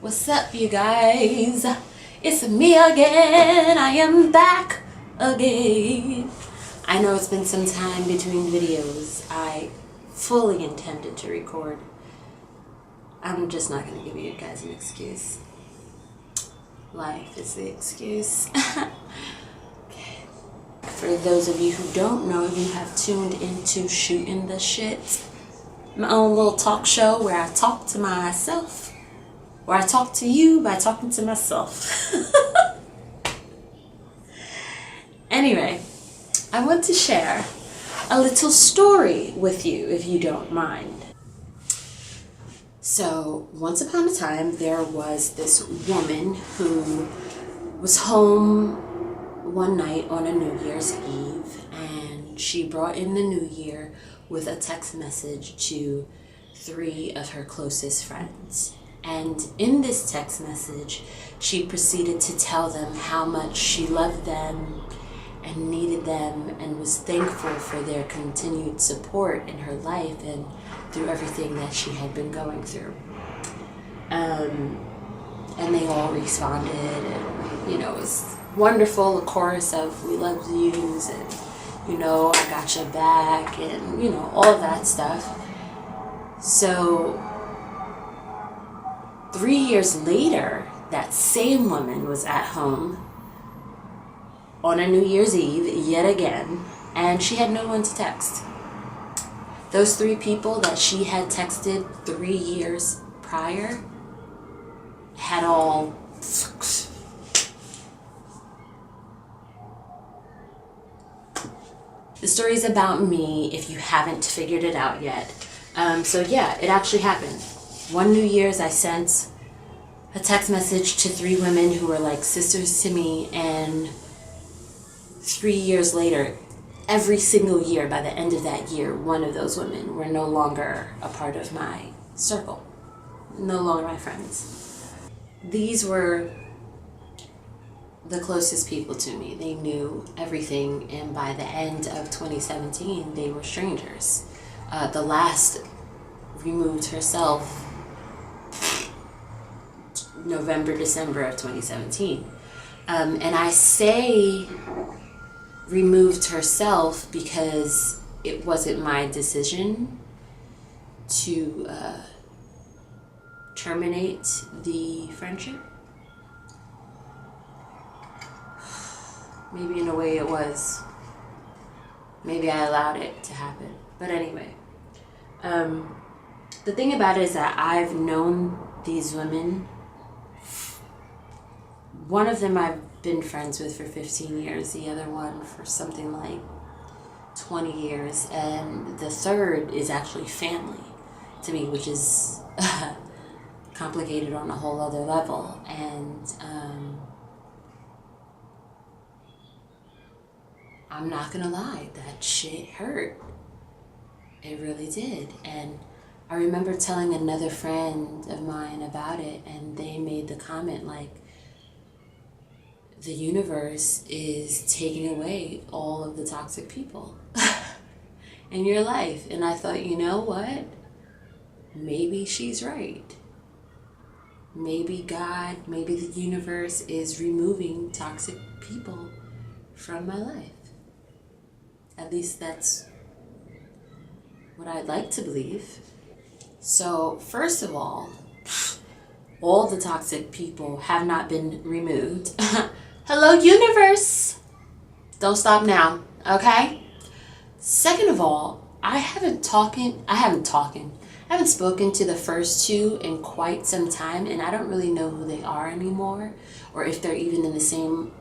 What's up, you guys? It's me again. I am back again. I know it's been some time between videos. I fully intended to record. I'm just not going to give you guys an excuse. Life is the excuse. Okay. For those of you who don't know, you have tuned into Shooting the Shit, my own little talk show where I talk to myself. Where I talk to you by talking to myself. Anyway, I want to share a little story with you, if you don't mind. So, once upon a time, there was this woman who was home one night on a New Year's Eve, and she brought in the new year with a text message to 3 of her closest friends. And in this text message, she proceeded to tell them how much she loved them and needed them and was thankful for their continued support in her life and through everything that she had been going through. And they all responded, and, it was wonderful, a chorus of "we love yous" and, "I got your back" and, all of that stuff. So 3 years later, that same woman was at home on a New Year's Eve yet again, and she had no one to text. Those 3 people that she had texted 3 years prior had all The story's about me if you haven't figured it out yet. So yeah, it actually happened. One New Year's, I sent a text message to 3 women who were like sisters to me, and 3 years later, every single year, by the end of that year, one of those women were no longer a part of my circle, no longer my friends. These were the closest people to me. They knew everything, and by the end of 2017, they were strangers. The last removed herself November, December of 2017. And I say removed herself because it wasn't my decision to terminate the friendship. Maybe in a way it was. Maybe I allowed it to happen. But anyway, the thing about it is that I've known these women. One of them I've been friends with for 15 years, the other one for something like 20 years, and the third is actually family to me, which is complicated on a whole other level. And I'm not gonna lie, that shit hurt. It really did. And I remember telling another friend of mine about it, and they made the comment like, the universe is taking away all of the toxic people in your life. And I thought, you know what? Maybe she's right. Maybe God, maybe the universe is removing toxic people from my life. At least that's what I'd like to believe. So, first of all the toxic people have not been removed. Hello, universe! Don't stop now, okay? Second of all, I haven't spoken to the first 2 in quite some time, and I don't really know who they are anymore, or if they're even in the same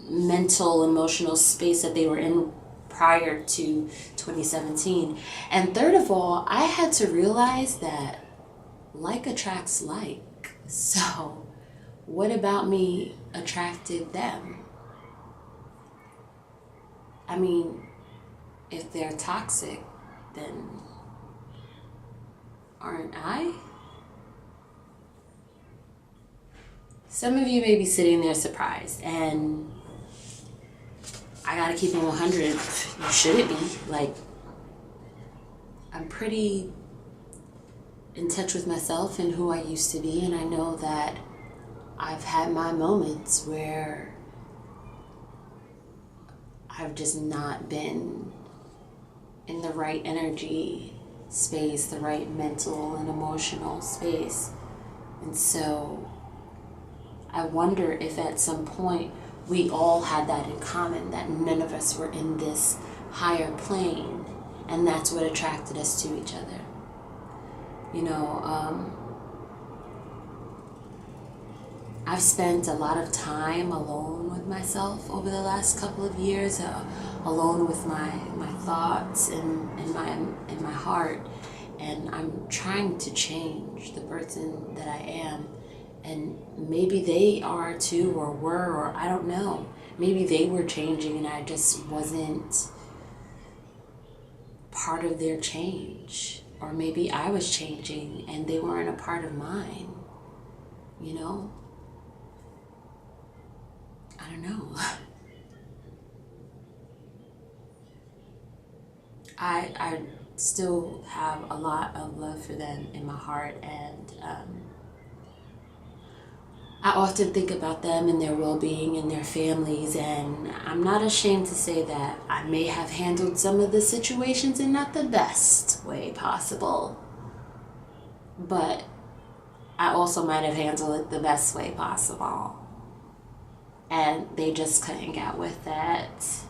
mental, emotional space that they were in prior to 2017. And third of all, I had to realize that like attracts like. So, what about me attracted them? I mean, if they're toxic, then aren't I? Some of you may be sitting there surprised, and I gotta keep it 100. You shouldn't be. Like, I'm pretty in touch with myself and who I used to be, and I know that I've had my moments where I've just not been in the right energy space, the right mental and emotional space. And so I wonder if at some point we all had that in common, that none of us were in this higher plane, and that's what attracted us to each other. You know, I've spent a lot of time alone with myself over the last couple of years, alone with my thoughts and my heart, and I'm trying to change the person that I am. And maybe they are too, or were, or I don't know. Maybe they were changing and I just wasn't part of their change. Or maybe I was changing and they weren't a part of mine. You know? I don't know. I still have a lot of love for them in my heart, and I often think about them and their well-being and their families, and I'm not ashamed to say that I may have handled some of the situations in not the best way possible, but I also might have handled it the best way possible, and they just couldn't get with it.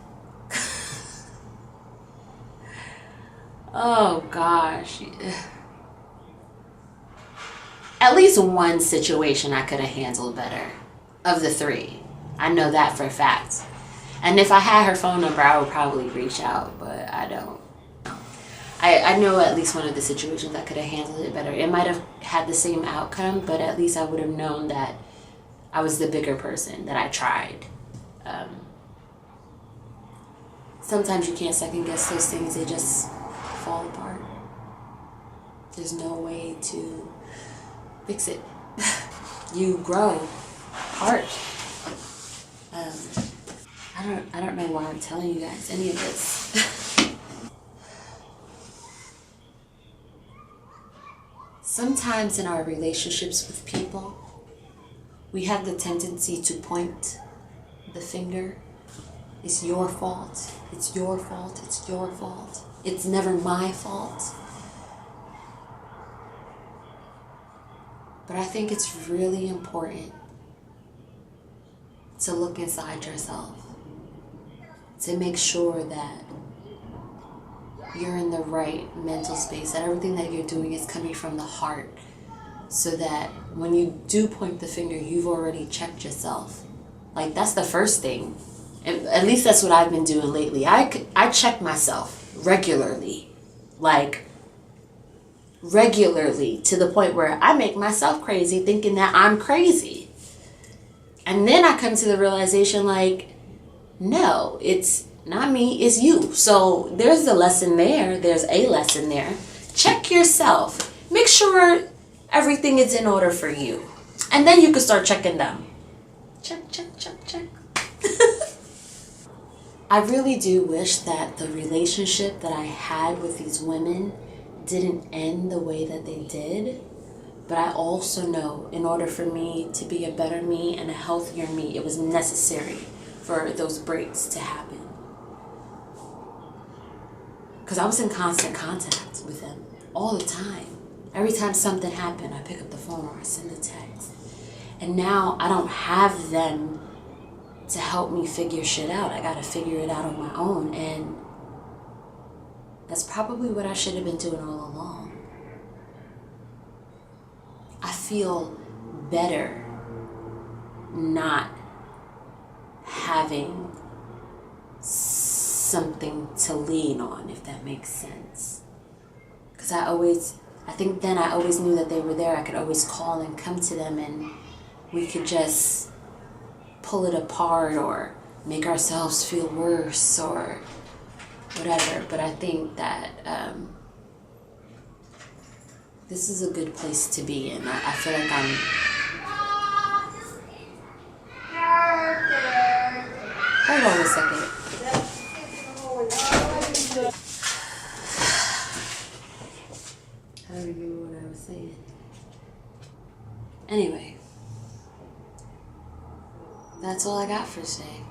Oh gosh. At least one situation I could have handled better of the three. I know that for a fact. And if I had her phone number, I would probably reach out, but I don't. I know at least one of the situations I could have handled it better. It might have had the same outcome, but at least I would have known that I was the bigger person, that I tried. Sometimes you can't second guess those things, they just fall apart. There's no way to fix it. You grow apart. I don't know why I'm telling you guys any of this. Sometimes in our relationships with people, we have the tendency to point the finger. It's your fault. It's your fault. It's your fault. It's never my fault. But I think it's really important to look inside yourself, to make sure that you're in the right mental space, that everything that you're doing is coming from the heart, so that when you do point the finger, you've already checked yourself. Like, that's the first thing. At least that's what I've been doing lately. I check myself regularly. Like, regularly, to the point where I make myself crazy thinking that I'm crazy. And then I come to the realization, like, no, it's not me, it's you. So there's a lesson there. There's a lesson there. Check yourself. Make sure everything is in order for you. And then you can start checking them. Check, check, check, check. I really do wish that the relationship that I had with these women didn't end the way that they did. But I also know in order for me to be a better me and a healthier me, it was necessary for those breaks to happen. Because I was in constant contact with them all the time. Every time something happened, I pick up the phone or I send a text. And now I don't have them to help me figure shit out. I gotta figure it out on my own. And that's probably what I should have been doing all along. I feel better not having something to lean on, if that makes sense. Because I think then I always knew that they were there. I could always call and come to them, and we could just pull it apart or make ourselves feel worse or whatever. But I think that this is a good place to be in. I feel like I'm... Hold on a second. trying to remember what I was saying. Anyway, that's all I got for today.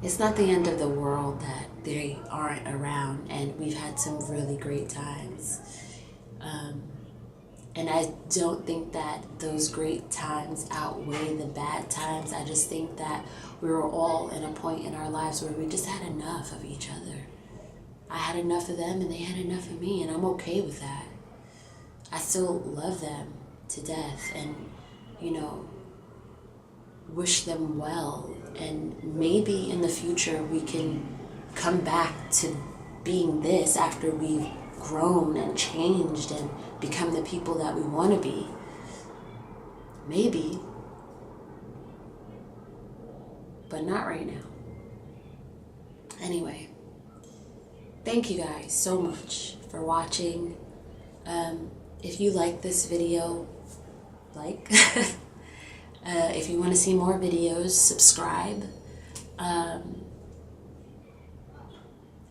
It's not the end of the world that they aren't around, and we've had some really great times. And I don't think that those great times outweigh the bad times. I just think that we were all in a point in our lives where we just had enough of each other. I had enough of them and they had enough of me, and I'm okay with that. I still love them to death and, wish them well. And maybe in the future we can come back to being this after we've grown and changed and become the people that we want to be. Maybe. But not right now. Anyway, thank you guys so much for watching. If you like this video, if you want to see more videos, subscribe.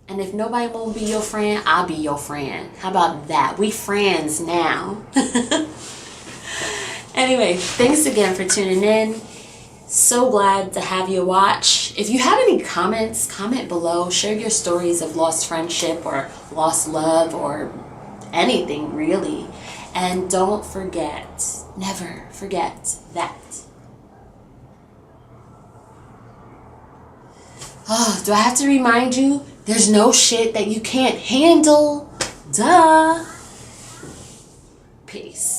And if nobody won't be your friend, I'll be your friend. How about that? We friends now. Anyway, thanks again for tuning in. So glad to have you watch. If you have any comments, comment below. Share your stories of lost friendship or lost love or anything really. And don't forget, never forget that. Oh, do I have to remind you? There's no shit that you can't handle. Duh. Peace.